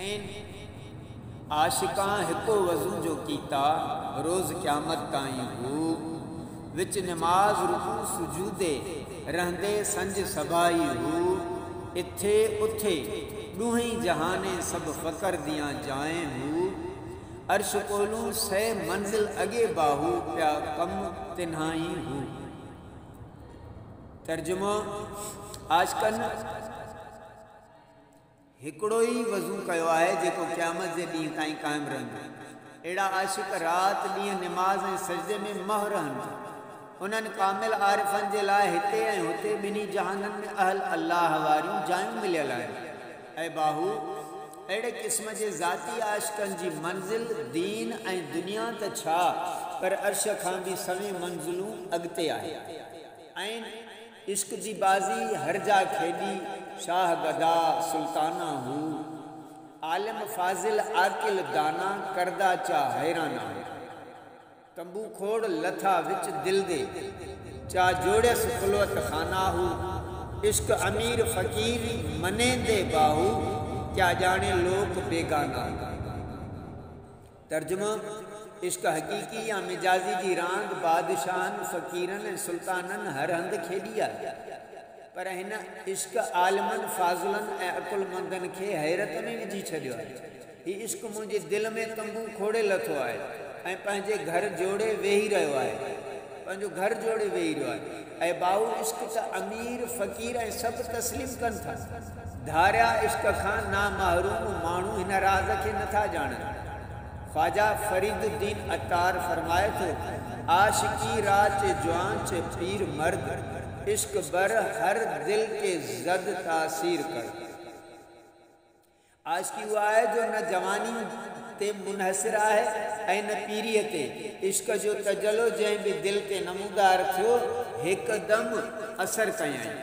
ऐन आशिकां हिको वज़ू जो कीता रोज़ क़यामत ताईं हू विच नमाज रुकू सुजूदे रहंदे संज सभाई हू इथे उथे ॾूहीं जहाने सब फ़कर दियां जाएं हू अर्श कोलू सै मंजिल अगे बाहू प्या कम तिन्हाई हू। तर्जुमो आशिकन हिकिड़ो ई वज़ू कयो आहे जेको क़यामत जे ॾींहं ताईं क़ाइमु रहंदो। अहिड़ा आशिक राति ॾींहं निमाज़ ऐं सजदे में मह रहनि। उन्हनि कामिल आरिफ़नि जे लाइ हिते ऐं हुते ॿिन्ही जहाननि में अहल अल्लाह वारियूं जायूं मिलियल आहिनि। ऐं बाहू अहिड़े क़िस्म जे ज़ाती आशिकनि जी मंज़िल दीन ऐं दुनिया त छा पर अर्श खां बि सवे मंज़िलूं अॻिते आहे। ऐं इश्क जी बाज़ी हर जा खेॾी शाह गदा सुल्ताना हू आलिम फाज़िल आकिल दाना करदा चा हैराना तंबू खोड़ लथा विच दिल दे चा जोड़ियस खुलवत खाना हू इश्क अमीर फ़कीर मने दे बाहू क्या जाने लोक बेगाना। तर्जुमा इश्क हकीकी या मिजाजी जी रांद बादशाहन फ़कीरन ऐं सुल्तानन हर हंध खेॾी आहे पर हिन इश्क आलिमन फाज़िलन ऐं अकुलमंदन खे हैरत में विझी छॾियो आहे। हीउ इश्क मुंहिंजे दिलि में तंबू खोड़े लथो आहे ऐं पंहिंजे घर जोड़े वेही रहियो आहे पंहिंजो घर जोड़े वेही रहियो आहे। ऐं बाहू इश्क त अमीर फ़कीर ऐं सभु तस्लीम कनि था। धारिया इश्क खां ना महरूम माण्हू हिन राज़ खे नथा ॼाणनि। ख्वाजा फरीदुद्दीन अत्तार फरमाए थो आशिकी राच जुआंच पीर मर्द इश्क बर हर दिल के जद तासीर कर। आशिकी उहा आहे जो न जवानी ते मुनहसिर आहे ऐं न पीरीअ ते। इश्क जो तजलो जंहिं बि दिल ते नमूदार थियो हिकदमि असर कयई।